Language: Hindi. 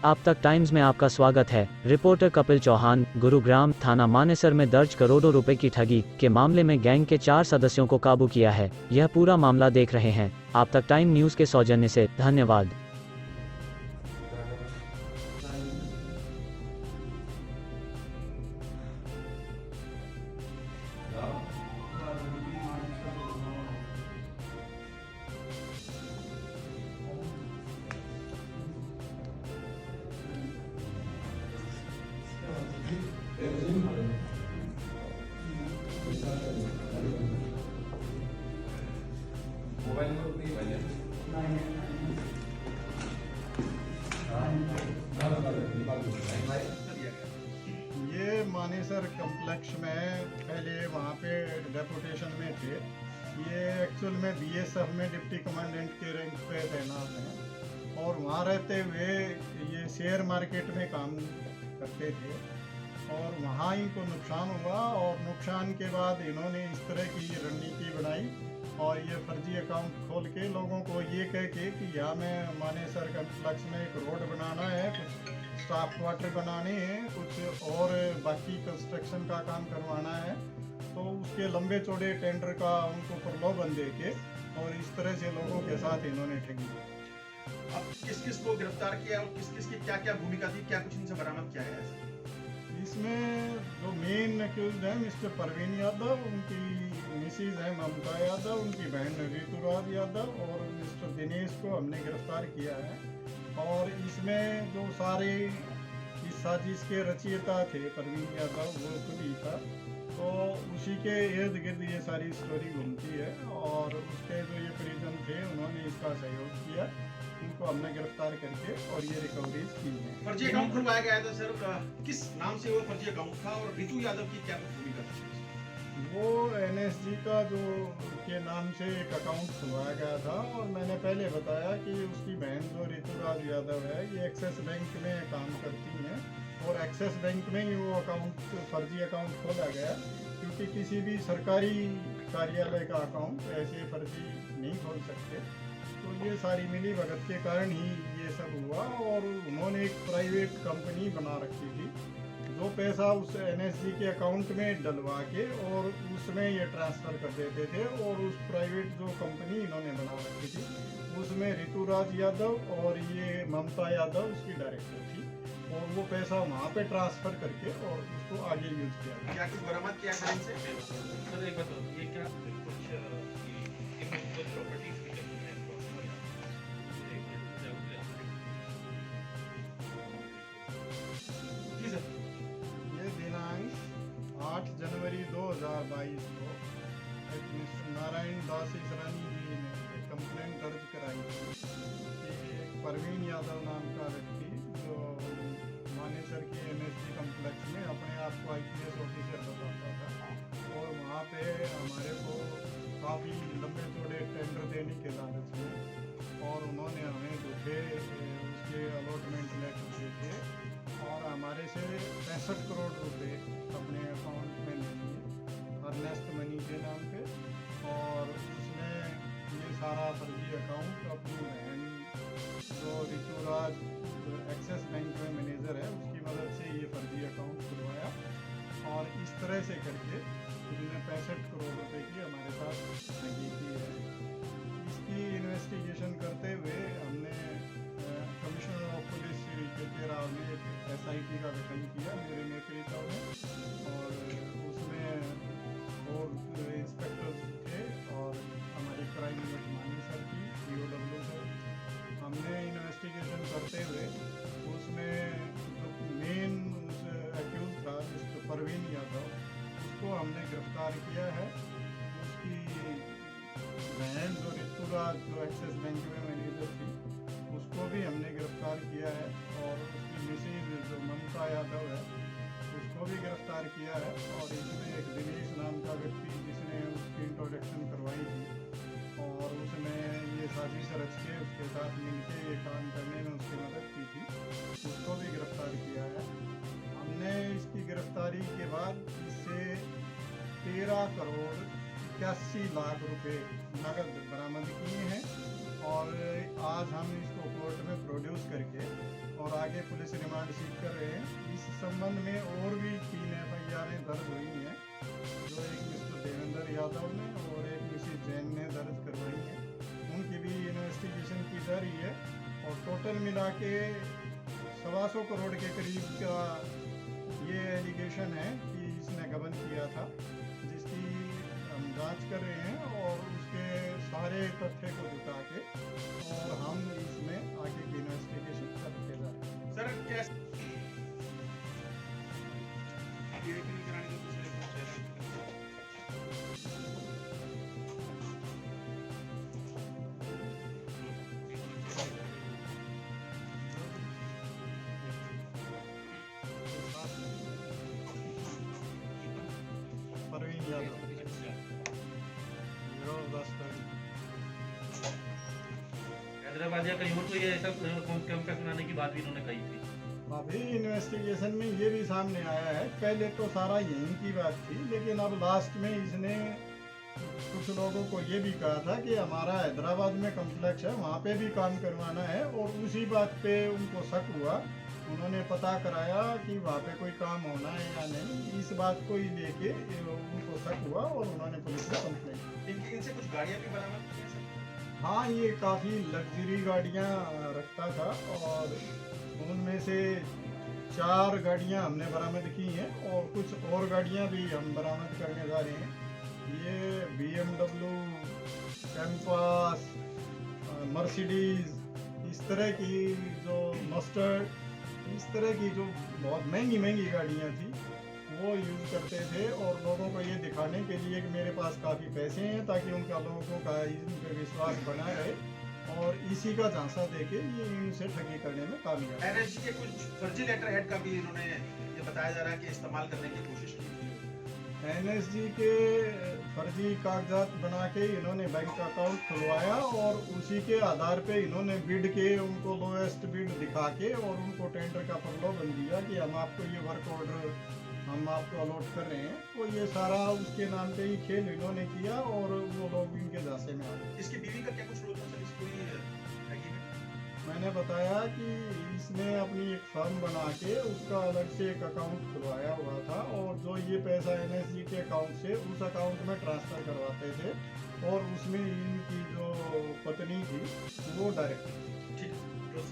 आप तक टाइम्स में आपका स्वागत है। रिपोर्टर कपिल चौहान। गुरुग्राम थाना मानेसर में दर्ज करोड़ों रुपए की ठगी के मामले में गैंग के 4 सदस्यों को काबू किया है। यह पूरा मामला देख रहे हैं। आप तक टाइम न्यूज के सौजन्य से धन्यवाद। मोबाइल नंबर नहीं भैया ये मानेसर कम्प्लेक्स में पहले वहाँ पे डेपुटेशन में थे। ये एक्चुअल में बीएसएफ में डिप्टी कमांडेंट के रैंक पे तैनात हैं और वहाँ रहते हुए ये शेयर मार्केट में काम करते थे और वहाँ इनको नुकसान हुआ और नुकसान के बाद इन्होंने इस तरह की रणनीति बनाई और ये फर्जी अकाउंट खोल के लोगों को ये कह के कि यहाँ में मानेसर कम्प्लेक्स में एक रोड बनाना है, कुछ स्टाफ क्वार्टर बनाने हैं, कुछ और बाकी कंस्ट्रक्शन का काम करवाना है, तो उसके लंबे चौड़े टेंडर का उनको प्रलोभन दे के और इस तरह से लोगों के साथ इन्होंने ठगी। अब किस किस को गिरफ्तार किया और किस किस की क्या क्या भूमिका थी, क्या कुछ इनसे बरामद किया है? इसमें जो मेन एक्यूज्ड है मिस्टर परवीन यादव, उनकी मिसिज है ममता यादव, उनकी बहन ऋतुराज यादव और मिस्टर दिनेश को हमने गिरफ्तार किया है। और इसमें जो सारे इस साजिश के रचयिता थे परवीन यादव, वो खुद ही था, तो उसी के इर्द गिर्द ये सारी स्टोरी घूमती है और उसके जो ये परिजन थे उन्होंने इसका सहयोग किया। उनको हमने गिरफ्तार करके और ये रिकवरीज की है। फर्जी अकाउंट खुलवाया गया था सर, किस नाम से वो फर्जी अकाउंट था और रितु यादव की क्या भूमिका थी? वो एनएसजी का जो के नाम से एक अकाउंट खुलवाया गया था और मैंने पहले बताया कि उसकी बहन जो ऋतुराज यादव है ये एक्सिस बैंक में काम करती हैं और एक्सिस बैंक में ही वो अकाउंट फर्जी अकाउंट खोला गया क्योंकि किसी भी सरकारी कार्यालय का अकाउंट ऐसे फर्जी नहीं खोल सकते। तो ये सारी मिली भगत के कारण ही ये सब हुआ और उन्होंने एक प्राइवेट कंपनी बना रखी थी जो पैसा उस एनएसजी के अकाउंट में डलवा के और उसमें ये ट्रांसफ़र कर देते थे और उस प्राइवेट जो कंपनी इन्होंने बना रखी थी उसमें ऋतुराज यादव और ये ममता यादव उसकी डायरेक्टर थी और वो पैसा वहाँ पे ट्रांसफ़र करके और उसको आगे यूज किया। क्या कुछ बरामद किया था इनसे? सर एक बताओ, ये क्या कुछ प्रॉपर्टीज की ये दिनांक 8 जनवरी 2022 को एक मिस्टर नारायण दास इसरानी जी ने एक कंप्लेंट दर्ज कराई थी कि एक परवीन यादव नाम का व्यक्ति जो मानेसर के एनएसजी कम्प्लेक्स में अपने आप को आईपीएस ऑफिसर बताता था और वहाँ पे हमारे को काफ़ी लंबे चौड़े टेंडर देने के लालच में और उन्होंने हमें झूठे उसके अलॉटमेंट लेटर देके और हमारे से 65 करोड़ रुपए अपने अकाउंट में ले लिए अर्नेस्ट मनी के नाम पे और उसमें ये सारा फर्जी अकाउंट अपनी बहन जो ऋतुराज एक्सिस बैंक में मैनेजर है उसकी मदद से ये फर्जी अकाउंट खुलवाया और इस तरह से करके उन्होंने 65 करोड़ रुपए की हमारे साथ ठगी की है। इसकी इन्वेस्टिगेशन करते हुए हमने कमिश्नर ऑफ पुलिस श्री के राव ने एक SIT का गठन किया मेरे नेतृत्व में और उसमें और इंस्पेक्टर थे और हमारी क्राइम यूनिट मानेसर की POW से हमने इन्वेस्टिगेशन करते हुए उसमें जो मेन एक्यूज था मिस्टर परवीन यादव उसको हमने गिरफ्तार किया है। उसकी बहन जो ऋतुराज जो एक्सिस बैंक में मैनेजर थी उसको भी हमने गिरफ्तार किया है और उसकी मिसेज जो ममता यादव है उसको भी गिरफ्तार किया है और इसमें एक दिनेश नाम का व्यक्ति जिसने उसकी इंट्रोडक्शन करवाई थी और उसने ये साजिश रच के उसके साथ मिलके ये काम करने में उसकी मदद की थी उसको भी गिरफ्तार किया है। हमने इसकी गिरफ्तारी के बाद इससे 13 करोड़ 81 लाख रुपए नकद बरामद किए हैं और आज हम इसको कोर्ट में प्रोड्यूस करके और आगे पुलिस रिमांड सीख कर रहे हैं। इस संबंध में और भी 3 FIR दर्ज हुई हैं, जो एक मिस्टर देवेंद्र यादव ने और एक मिसेज जैन ने दर्ज करवाई हैं। उनकी भी इन्वेस्टिगेशन की जा रही है और टोटल मिला के 125 करोड़ के करीब का ये एलिगेशन है कि इसने गबन किया था, जिसकी हम जांच कर रहे हैं और उसके सारे तथ्य को जुटा के और हम इसमें आगे की इन्वेस्टिगेशन करते जा रहे हैं। सर कैसे ये भी नहीं कराने की दूसरे को Parveen Yadav, bureau of the study. Hyderabad या कहीं और कोई ऐसा कैंप का सुनाने की बात भी इन्होंने कही थी। अभी इन्वेस्टिगेशन में ये भी सामने आया है, पहले तो सारा यहीं की बात थी, लेकिन अब लास्ट में इसने कुछ लोगों को ये भी कहा था कि हमारा हैदराबाद में कॉम्प्लेक्स है, वहाँ पे भी काम करवाना है, और उसी बात पे उनको शक हुआ। उन्होंने पता कराया कि वहाँ पे कोई काम होना है या नहीं, इस बात को ही लेके उनको शक हुआ और उन्होंने पुलिस में कंप्लेंट। इनसे कुछ गाड़ियां भी बरामद की हैं सर? हाँ, ये काफ़ी लग्जरी गाड़ियाँ रखता था और उनमें से 4 गाड़ियाँ हमने बरामद की हैं और कुछ और गाड़ियाँ भी हम बरामद करने जा रहे हैं। ये BMW, कैंपस, मर्सिडीज, इस तरह की जो मस्टर्ड, इस तरह की जो बहुत महंगी महंगी गाड़ियाँ थी वो यूज़ करते थे, और लोगों को ये दिखाने के लिए कि मेरे पास काफ़ी पैसे हैं, ताकि उनका लोगों का इन पे विश्वास बना रहे, और इसी का झांसा देके ये इनसे ठगी करने में कामयाब। NSG के कुछ फर्जी लेटर हेड का भी इन्होंने ये बताया जा रहा है कि इस्तेमाल करने की कोशिश की थी। NSG के फर्जी कागजात बना के इन्होंने बैंक अकाउंट खुलवाया और उसी के आधार पे इन्होंने बिड के उनको लोएस्ट बिड दिखा के और उनको टेंडर का प्रलोभन दिया कि हम आपको ये वर्क ऑर्डर हम आपको अलॉट कर रहे हैं। तो ये सारा उसके नाम पे ही खेल इन्होंने किया और वो लोग इनके झांसे में आ गए। इसकी बीवी का क्या कुछ रोल था सर इस पूरी ठगी में? मैंने बताया कि इसने अपनी एक फर्म बना के उसका अलग से एक अकाउंट खुलवाया हुआ था, और जो ये पैसा NSG के अकाउंट से उस अकाउंट में ट्रांसफ़र करवाते थे, और उसमें इनकी जो पत्नी थी वो डायरेक्टर थी।